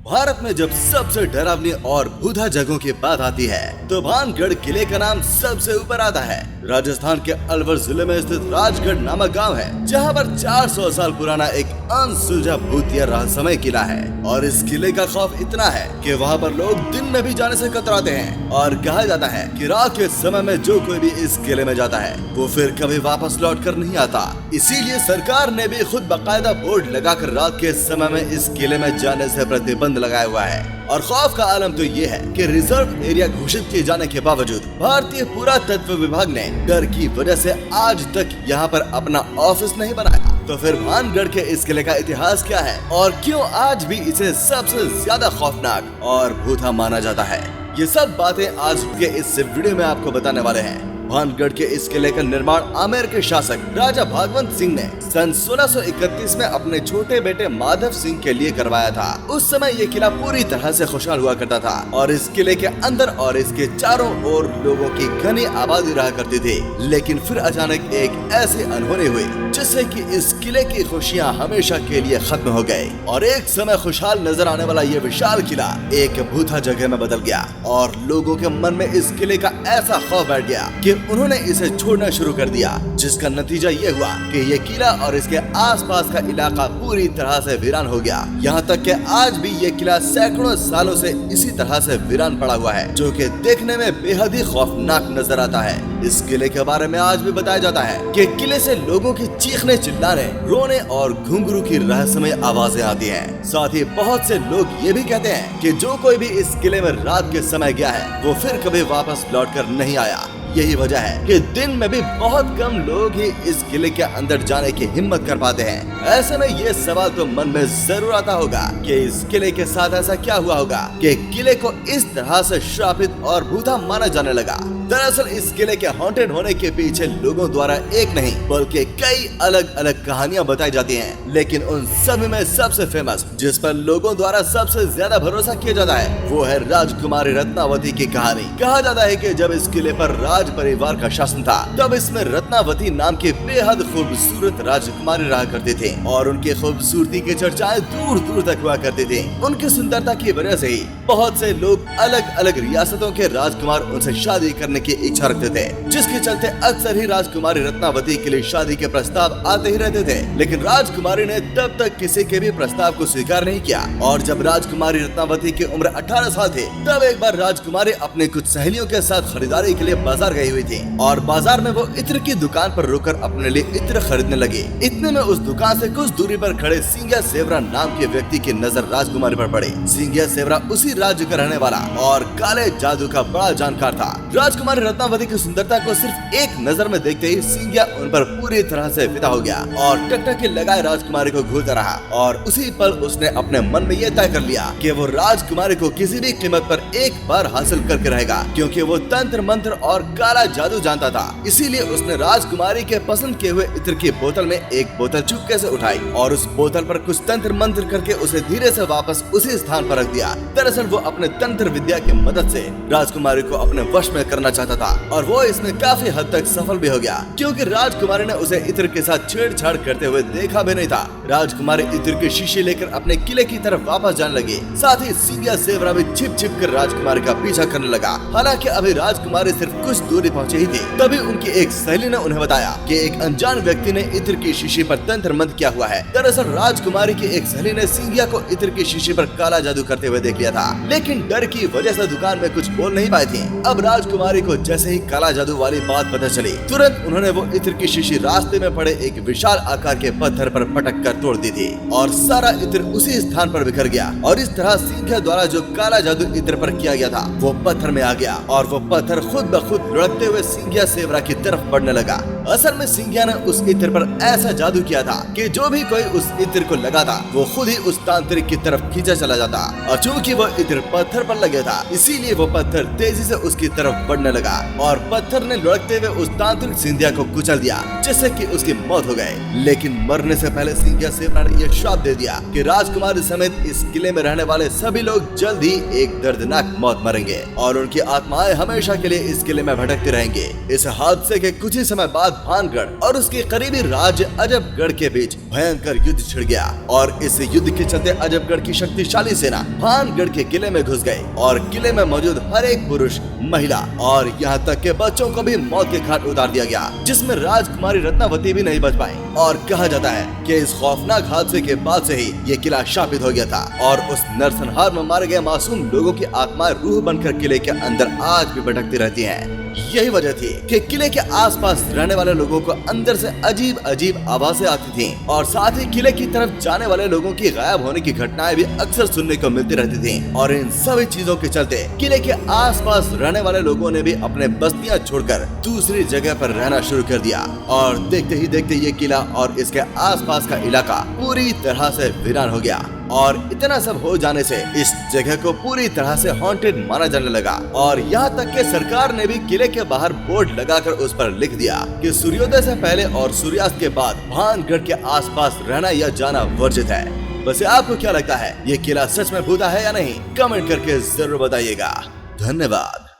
भारत में जब सबसे डरावनी और भूता जगहों की बात आती है तो भानगढ़ किले का नाम सबसे ऊपर आता है। राजस्थान के अलवर जिले में स्थित राजगढ़ नामक गांव है, जहां पर 400 साल पुराना एक अनसुलझा भूतिया रहस्यमय किला है। और इस किले का खौफ इतना है कि वहां पर लोग दिन में भी जाने से कतराते हैं। और कहा जाता है कि रात के समय में जो कोई भी इस किले में जाता है वो फिर कभी वापस लौट कर नहीं आता। इसीलिए सरकार ने भी खुद बाकायदा बोर्ड लगाकर रात के समय में इस किले में जाने से प्रतिबंध लगाया हुआ है। और खौफ का आलम तो ये है कि रिजर्व एरिया घोषित किए जाने के बावजूद भारतीय पुरातत्व विभाग ने डर की वजह से आज तक यहाँ पर अपना ऑफिस नहीं बनाया। तो फिर भानगढ़ के इस किले का इतिहास क्या है और क्यों आज भी इसे सबसे ज्यादा खौफनाक और भूता माना जाता है, ये सब बातें आज के इस वीडियो में आपको बताने वाले हैं। भानगढ़ के इस किले का निर्माण आमेर के शासक राजा भागवंत सिंह ने सन 1631 में अपने छोटे बेटे माधव सिंह के लिए करवाया था। उस समय ये किला पूरी तरह से खुशहाल हुआ करता था और इस किले के अंदर और इसके चारों ओर लोगों की घनी आबादी रहा करती थी। लेकिन फिर अचानक एक ऐसी अनहोनी हुई जिससे कि इस किले की खुशियां हमेशा के लिए खत्म हो गई और एक समय खुशहाल नजर आने वाला ये विशाल किला एक भूता जगह में बदल गया। और लोगों के मन में इस किले का ऐसा खौफ बैठ गया कि उन्होंने इसे छोड़ना शुरू कर दिया, जिसका नतीजा ये हुआ कि ये किला और इसके आसपास का इलाका पूरी तरह से वीरान हो गया। यहाँ तक कि आज भी ये किला सैकड़ों सालों से इसी तरह से वीरान पड़ा हुआ है, जो कि देखने में बेहद ही खौफनाक नजर आता है। इस किले के बारे में आज भी बताया जाता है कि किले से लोगों की चीखने, चिल्लाने, रोने और घुंघरू की रहस्यमय आवाजें आती हैं। साथ ही बहुत से लोग ये भी कहते हैं कि जो कोई भी इस किले में रात के समय गया है वो फिर कभी वापस लौटकर नहीं आया। यही वजह है कि दिन में भी बहुत कम लोग ही इस किले के अंदर जाने की हिम्मत कर पाते हैं। ऐसे में ये सवाल तो मन में जरूर आता होगा कि इस किले के साथ ऐसा क्या हुआ होगा कि किले को इस तरह से श्रापित और भूता माना जाने लगा। दरअसल इस किले के हॉन्टेड होने के पीछे लोगों द्वारा एक नहीं बल्कि कई अलग अलग कहानियां बताई जाती हैं। लेकिन उन सभी में सबसे फेमस, जिस पर लोगों द्वारा सबसे ज्यादा भरोसा किया जाता है, वो है राजकुमारी रत्नावती की कहानी। कहा जाता है कि जब इस किले पर राज परिवार का शासन था तब इसमें रत्नावती नाम की बेहद खूबसूरत राजकुमारी रहा करती थी और उनकी खूबसूरती की चर्चाएं दूर दूर तक हुआ करती थी। उनकी सुंदरता की वजह से ही बहुत से लोग अलग अलग रियासतों के राजकुमार उनसे शादी करने की इच्छा रखते थे, जिसके चलते अक्सर ही राजकुमारी रत्नावती के लिए शादी के प्रस्ताव आते ही रहते थे। लेकिन राजकुमारी ने तब तक किसी के भी प्रस्ताव को स्वीकार नहीं किया। और जब राजकुमारी रत्नावती की उम्र 18 साल थी तब एक बार राजकुमारी अपने कुछ सहेलियों के साथ खरीदारी के लिए बाजार गई हुई थी और बाजार में वो इत्र की दुकान पर रुककर अपने लिए इत्र खरीदने लगी। इतने में उस दुकान से कुछ दूरी पर खड़े सिंगिया सेवरा नाम के व्यक्ति की नजर राजकुमारी पर पड़ी। सिंगिया सेवरा उसी राज्य का रहने वाला और काले जादू का बड़ा जानकार था। राजकुमारी रत्नावती की सुंदरता को सिर्फ एक नजर में देखते ही सिंगिया उन पर पूरी तरह से फिदा हो गया और टकटकी लगाए राजकुमारी को घूरता रहा। और उसी पल उसने अपने मन में यह तय कर लिया कि वो राजकुमारी को किसी भी कीमत पर एक बार हासिल करके रहेगा, क्योंकि वो तंत्र मंत्र और काला जादू जानता था। इसीलिए उसने राजकुमारी के पसंद किए हुए इत्र की बोतल में एक बोतल चुपके से उठाई और उस बोतल पर कुछ तंत्र मंत्र करके उसे धीरे से वापस उसी स्थान पर रख दिया। दरअसल वो अपने तंत्र विद्या की मदद से राजकुमारी को अपने वश में करना चाहता था और वो इसमें काफी हद तक सफल भी हो गया, क्योंकि राजकुमारी ने उसे इत्र के साथ छेड़छाड़ करते हुए देखा भी नहीं था। राजकुमारी इत्र की शीशी लेकर अपने किले की तरफ वापस जाने लगी। साथ ही सिंगिया सेवरा भी छिप छिप कर राजकुमारी का पीछा करने लगा। हालांकि अभी राजकुमारी सिर्फ कुछ दूरी पहुंची ही थी तभी उनकी एक सहेली ने उन्हें बताया कि एक अनजान व्यक्ति ने इत्र की शीशी पर तंत्र मंत्र किया हुआ है। दरअसल राजकुमारी की एक सहेली ने सिंगिया को इत्र की शीशी पर काला जादू करते हुए देख लिया था, लेकिन डर की वजह से दुकान में कुछ बोल नहीं पाई थी। अब राजकुमारी को जैसे ही काला जादू वाली बात पता चली तुरंत उन्होंने वो इत्र की शीशी रास्ते में पड़े एक विशाल आकार के पत्थर पर पटक कर तोड़ दी थी और सारा इत्र उसी स्थान पर बिखर गया। और इस तरह सिंगिया द्वारा जो काला जादू इत्र पर किया गया था वो पत्थर में आ गया और वो पत्थर खुद ब खुद लुढ़कते हुए सिंगिया सेवरा की तरफ बढ़ने लगा। असल में सिंगिया ने उस इत्र पर ऐसा जादू किया था कि जो भी कोई उस इत्र को लगा था वो खुद ही उस तांत्रिक की तरफ खींचा चला जाता। और चूंकि वो इत्र पत्थर पर लगा था इसीलिए वो पत्थर तेजी से उसकी तरफ बढ़ने लगा और पत्थर ने लुढ़कते हुए उस तांत्रिक सिंगिया को कुचल दिया, जिससे कि उसकी मौत हो गई। लेकिन मरने से पहले सिंगिया सेवरा ने यह श्राप दे दिया कि राजकुमारी समेत इस किले में रहने वाले सभी लोग जल्द ही एक दर्दनाक मौत मरेंगे और उनकी आत्माएं हमेशा के लिए इस किले में भटकती रहेंगे। इस हादसे के कुछ ही समय बाद भानगढ़ और उसके करीबी राज्य अजबगढ़ के बीच भयंकर युद्ध छिड़ गया और इस युद्ध के चलते अजबगढ़ की शक्तिशाली सेना भानगढ़ के किले में घुस गई और किले में मौजूद हर एक पुरुष, महिला और यहाँ तक के बच्चों को भी मौत के घाट उतार दिया गया, जिसमें राजकुमारी रत्नावती भी नहीं बच पाई। और कहा जाता है कि इस खौफनाक हादसे के बाद से ही ये किला शापित हो गया था और उस नरसंहार में मारे गए मासूम लोगों की आत्माएं रूह बनकर किले के अंदर आज भी भटकती रहती हैं। यही वजह थी कि किले के आसपास रहने वाले लोगों को अंदर से अजीब अजीब आवाजें आती थीं और साथ ही किले की तरफ जाने वाले लोगों की गायब होने की घटनाएं भी अक्सर सुनने को मिलती रहती थीं। और इन सभी चीजों के चलते किले के आसपास रहने वाले लोगों ने भी अपने बस्तियां छोड़कर दूसरी जगह पर रहना शुरू कर दिया और देखते ही देखते ये किला और इसके आसपास का इलाका पूरी तरह से वीरान हो गया। और इतना सब हो जाने से इस जगह को पूरी तरह से हॉन्टेड माना जाने लगा और यहाँ तक कि सरकार ने भी किले के बाहर बोर्ड लगाकर उस पर लिख दिया कि सूर्योदय से पहले और सूर्यास्त के बाद भानगढ़ के आसपास रहना या जाना वर्जित है। वैसे आपको क्या लगता है, ये किला सच में भूता है या नहीं? कमेंट करके जरूर बताइएगा। धन्यवाद।